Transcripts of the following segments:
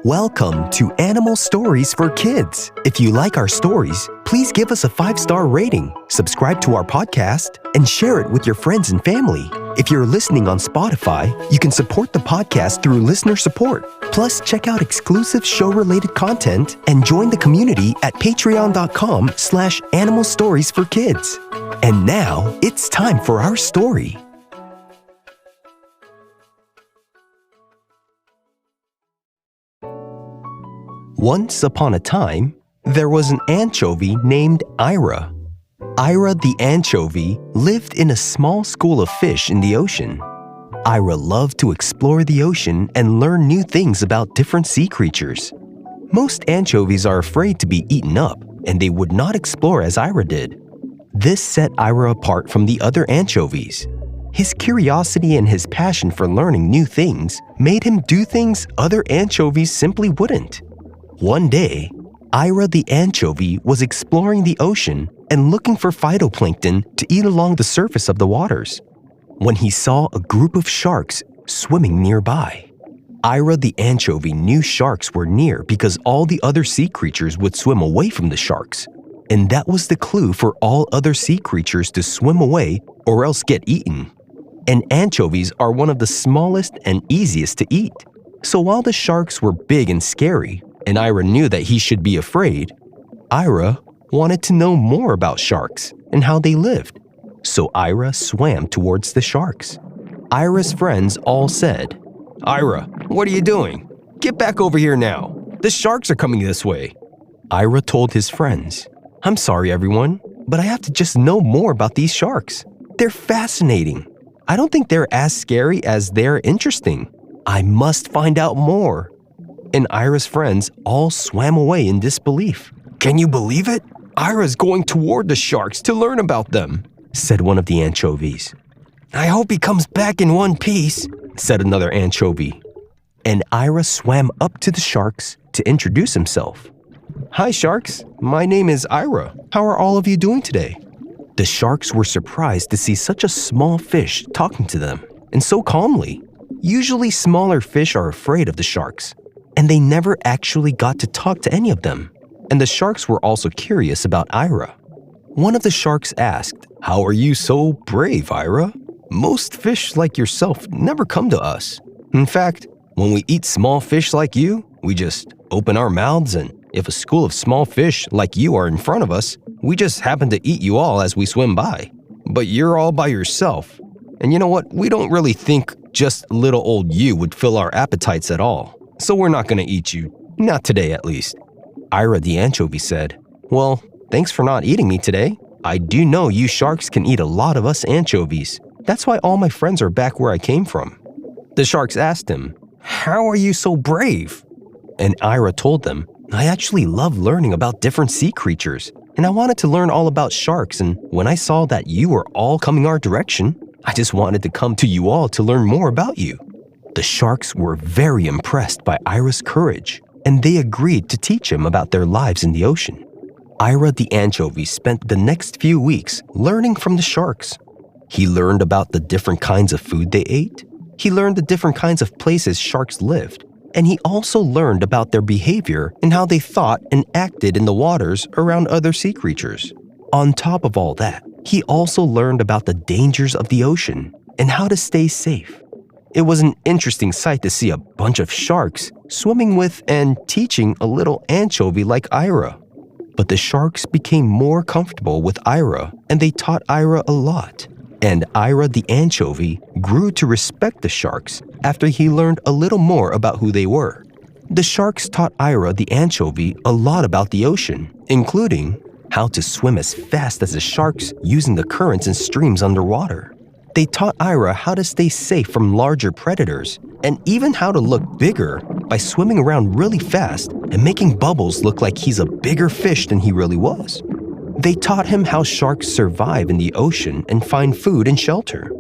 Welcome to Animal Stories for Kids. If you like our stories, please give us a 5-star rating, subscribe to our podcast, and share it with your friends and family. If you're listening on Spotify, you can support the podcast through listener support. Plus, check out exclusive show-related content and join the community at patreon.com/Animal Stories for Kids. And now, it's time for our story. Once upon a time, there was an anchovy named Ira. Ira the anchovy lived in a small school of fish in the ocean. Ira loved to explore the ocean and learn new things about different sea creatures. Most anchovies are afraid to be eaten up, and they would not explore as Ira did. This set Ira apart from the other anchovies. His curiosity and his passion for learning new things made him do things other anchovies simply wouldn't. One day, Ira the anchovy was exploring the ocean and looking for phytoplankton to eat along the surface of the waters, when he saw a group of sharks swimming nearby. Ira the anchovy knew sharks were near because all the other sea creatures would swim away from the sharks, and that was the clue for all other sea creatures to swim away or else get eaten. And anchovies are one of the smallest and easiest to eat. So while the sharks were big and scary, and Ira knew that he should be afraid, Ira wanted to know more about sharks and how they lived. So Ira swam towards the sharks. Ira's friends all said, "Ira, what are you doing? Get back over here now. The sharks are coming this way." Ira told his friends, "I'm sorry everyone, but I have to just know more about these sharks. They're fascinating. I don't think they're as scary as they're interesting. I must find out more." And Ira's friends all swam away in disbelief. "Can you believe it? Ira's going toward the sharks to learn about them," said one of the anchovies. "I hope he comes back in one piece," said another anchovy. And Ira swam up to the sharks to introduce himself. "Hi sharks, my name is Ira. How are all of you doing today?" The sharks were surprised to see such a small fish talking to them, and so calmly. Usually smaller fish are afraid of the sharks, and they never actually got to talk to any of them. And the sharks were also curious about Ira. One of the sharks asked, "How are you so brave, Ira? Most fish like yourself never come to us. In fact, when we eat small fish like you, we just open our mouths, and if a school of small fish like you are in front of us, we just happen to eat you all as we swim by. But you're all by yourself. And you know what? We don't really think just little old you would fill our appetites at all. So we're not going to eat you. Not today, at least." Ira the anchovy said, "Well, thanks for not eating me today. I do know you sharks can eat a lot of us anchovies. That's why all my friends are back where I came from." The sharks asked him, "How are you so brave?" And Ira told them, "I actually love learning about different sea creatures, and I wanted to learn all about sharks, and when I saw that you were all coming our direction, I just wanted to come to you all to learn more about you." The sharks were very impressed by Ira's courage, and they agreed to teach him about their lives in the ocean. Ira the anchovy spent the next few weeks learning from the sharks. He learned about the different kinds of food they ate. He learned the different kinds of places sharks lived. And he also learned about their behavior and how they thought and acted in the waters around other sea creatures. On top of all that, he also learned about the dangers of the ocean and how to stay safe. It was an interesting sight to see a bunch of sharks swimming with and teaching a little anchovy like Ira. But the sharks became more comfortable with Ira, and they taught Ira a lot. And Ira the anchovy grew to respect the sharks after he learned a little more about who they were. The sharks taught Ira the anchovy a lot about the ocean, including how to swim as fast as the sharks using the currents and streams underwater. They taught Ira how to stay safe from larger predators, and even how to look bigger by swimming around really fast and making bubbles look like he's a bigger fish than he really was. They taught him how sharks survive in the ocean and find food and shelter.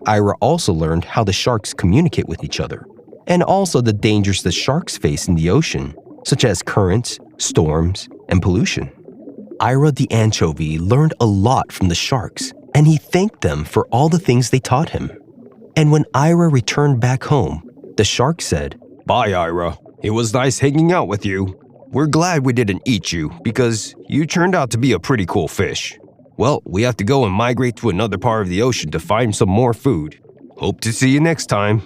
Ira also learned how the sharks communicate with each other, and also the dangers the sharks face in the ocean, such as currents, storms, and pollution. Ira the anchovy learned a lot from the sharks, and he thanked them for all the things they taught him. And when Ira returned back home, the shark said, "Bye, Ira. It was nice hanging out with you. We're glad we didn't eat you because you turned out to be a pretty cool fish. Well, we have to go and migrate to another part of the ocean to find some more food. Hope to see you next time."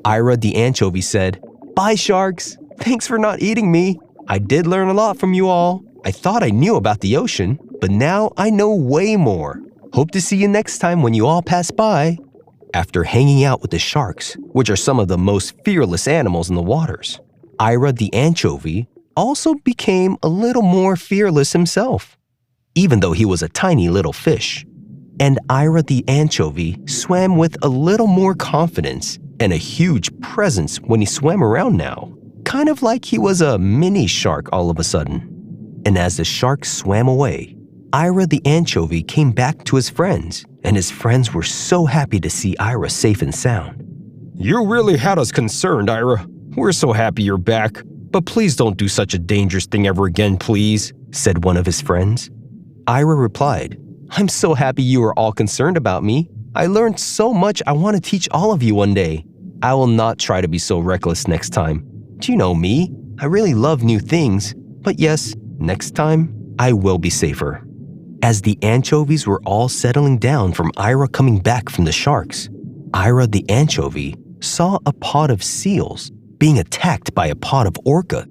Ira the anchovy said, "Bye, sharks. Thanks for not eating me. I did learn a lot from you all. I thought I knew about the ocean, but now I know way more. Hope to see you next time when you all pass by." After hanging out with the sharks, which are some of the most fearless animals in the waters, Ira the anchovy also became a little more fearless himself, even though he was a tiny little fish. And Ira the anchovy swam with a little more confidence and a huge presence when he swam around now, kind of like he was a mini shark all of a sudden. And as the sharks swam away, Ira the anchovy came back to his friends, and his friends were so happy to see Ira safe and sound. "You really had us concerned, Ira. We're so happy you're back. But please don't do such a dangerous thing ever again, please," said one of his friends. Ira replied, "I'm so happy you are all concerned about me. I learned so much I want to teach all of you one day. I will not try to be so reckless next time. Do you know me? I really love new things. But yes, next time, I will be safer." As the anchovies were all settling down from Ira coming back from the sharks, Ira the anchovy saw a pod of seals being attacked by a pod of orca.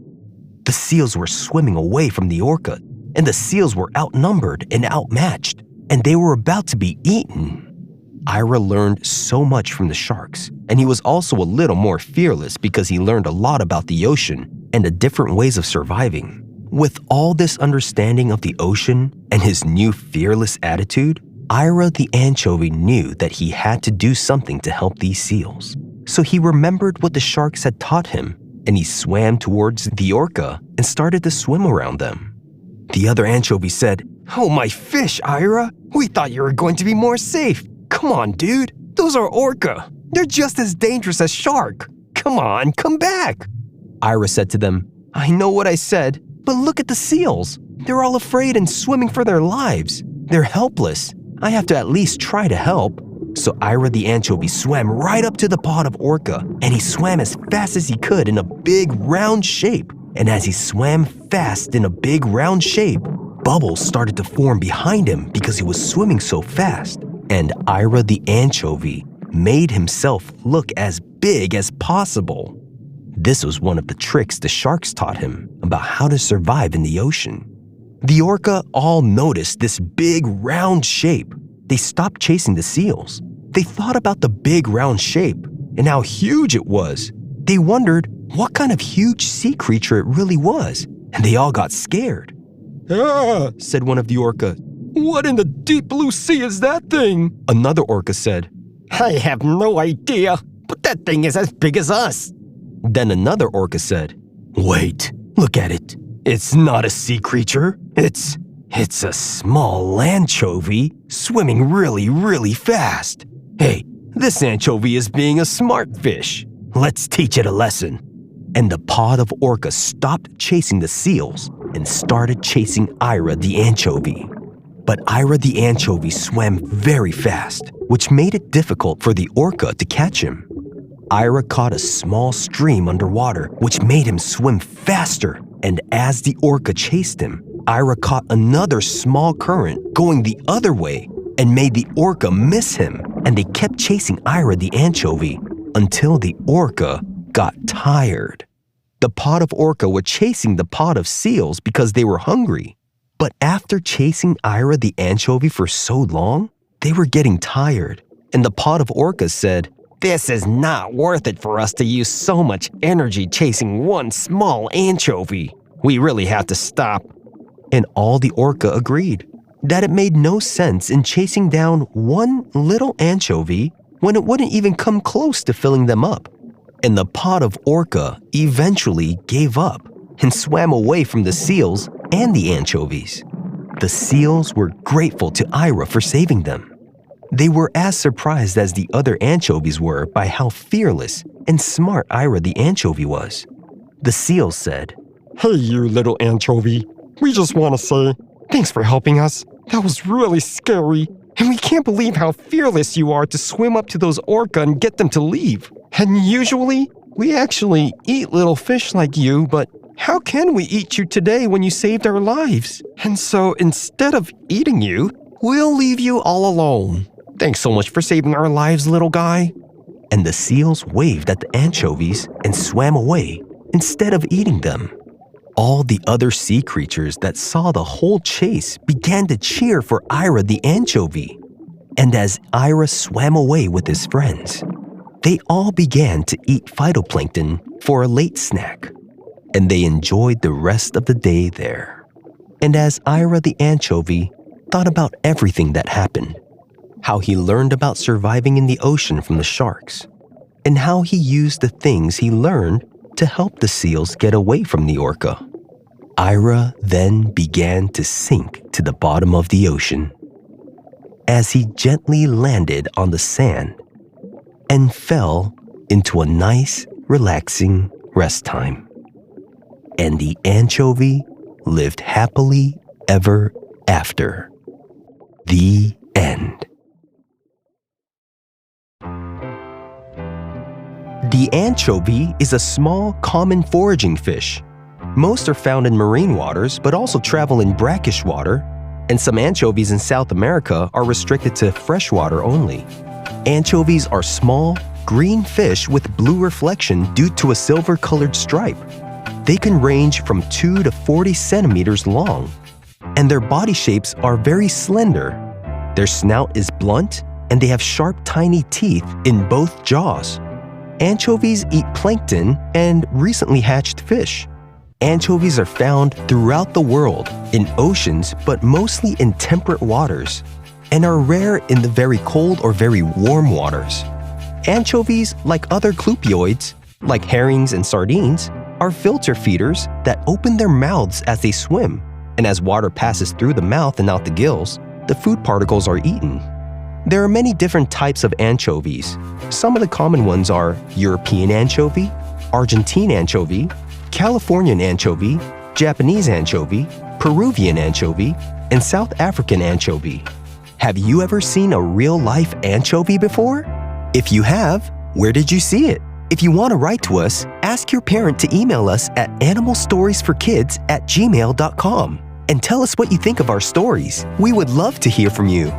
The seals were swimming away from the orca, and the seals were outnumbered and outmatched, and they were about to be eaten. Ira learned so much from the sharks, and he was also a little more fearless because he learned a lot about the ocean and the different ways of surviving. With all this understanding of the ocean and his new fearless attitude, Ira the anchovy knew that he had to do something to help these seals. So he remembered what the sharks had taught him, and he swam towards the orca and started to swim around them. The other anchovy said, "Oh, my fish, Ira! We thought you were going to be more safe. Come on, dude. Those are orca. They're just as dangerous as shark. Come on, come back." Ira said to them, "I know what I said, but look at the seals. They're all afraid and swimming for their lives. They're helpless. I have to at least try to help." So Ira the anchovy swam right up to the pod of orca, and he swam as fast as he could in a big round shape. And as he swam fast in a big round shape, bubbles started to form behind him because he was swimming so fast. And Ira the anchovy made himself look as big as possible. This was one of the tricks the sharks taught him about how to survive in the ocean. The orca all noticed this big round shape. They stopped chasing the seals. They thought about the big round shape and how huge it was. They wondered what kind of huge sea creature it really was, and they all got scared. "Ah," said one of the orca. "What in the deep blue sea is that thing?" Another orca said, "I have no idea, but that thing is as big as us." Then another orca said, "Wait, look at it. It's not a sea creature. It's a small anchovy swimming really, really fast. Hey, this anchovy is being a smart fish. Let's teach it a lesson." And the pod of orca stopped chasing the seals and started chasing Ira the anchovy. But Ira the anchovy swam very fast, which made it difficult for the orca to catch him. Ira caught a small stream underwater, which made him swim faster. And as the orca chased him, Ira caught another small current going the other way and made the orca miss him. And they kept chasing Ira the anchovy until the orca got tired. The pod of orca were chasing the pod of seals because they were hungry. But after chasing Ira the anchovy for so long, they were getting tired. And the pod of orcas said, "This is not worth it for us to use so much energy chasing one small anchovy. We really have to stop." And all the orca agreed that it made no sense in chasing down one little anchovy when it wouldn't even come close to filling them up. And the pod of orca eventually gave up and swam away from the seals and the anchovies. The seals were grateful to Ira for saving them. They were as surprised as the other anchovies were by how fearless and smart Ira the anchovy was. The seals said, "Hey, you little anchovy. We just want to say thanks for helping us. That was really scary. And we can't believe how fearless you are to swim up to those orca and get them to leave. And usually, We actually eat little fish like you, but how can we eat you today when you saved our lives? And so instead of eating you, we'll leave you all alone. Thanks so much for saving our lives, little guy. And the seals waved at the anchovies and swam away instead of eating them. All the other sea creatures that saw the whole chase began to cheer for Ira the anchovy. And as Ira swam away with his friends, they all began to eat phytoplankton for a late snack, and they enjoyed the rest of the day there. And as Ira the anchovy thought about everything that happened, how he learned about surviving in the ocean from the sharks, and how he used the things he learned to help the seals get away from the orca, Ira then began to sink to the bottom of the ocean as he gently landed on the sand and fell into a nice, relaxing rest time. And the anchovy lived happily ever after. The end. The anchovy is a small, common foraging fish. Most are found in marine waters, but also travel in brackish water, and some anchovies in South America are restricted to freshwater only. Anchovies are small, green fish with blue reflection due to a silver-colored stripe. They can range from 2 to 40 centimeters long, and their body shapes are very slender. Their snout is blunt, and they have sharp, tiny teeth in both jaws. Anchovies eat plankton and recently hatched fish. Anchovies are found throughout the world, in oceans, but mostly in temperate waters, and are rare in the very cold or very warm waters. Anchovies, like other clupioids, like herrings and sardines, are filter feeders that open their mouths as they swim, and as water passes through the mouth and out the gills, the food particles are eaten. There are many different types of anchovies. Some of the common ones are European anchovy, Argentine anchovy, Californian anchovy, Japanese anchovy, Peruvian anchovy, and South African anchovy. Have you ever seen a real-life anchovy before? If you have, where did you see it? If you want to write to us, ask your parent to email us at animalstoriesforkids@gmail.com and tell us what you think of our stories. We would love to hear from you.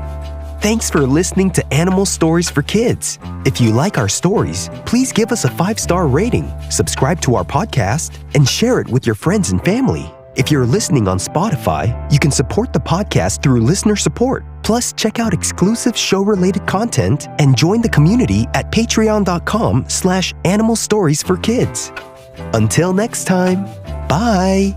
Thanks for listening to Animal Stories for Kids. If you like our stories, please give us a 5-star rating, subscribe to our podcast, and share it with your friends and family. If you're listening on Spotify, you can support the podcast through listener support. Plus, check out exclusive show-related content and join the community at patreon.com/animalstoriesforkids. Until next time, bye!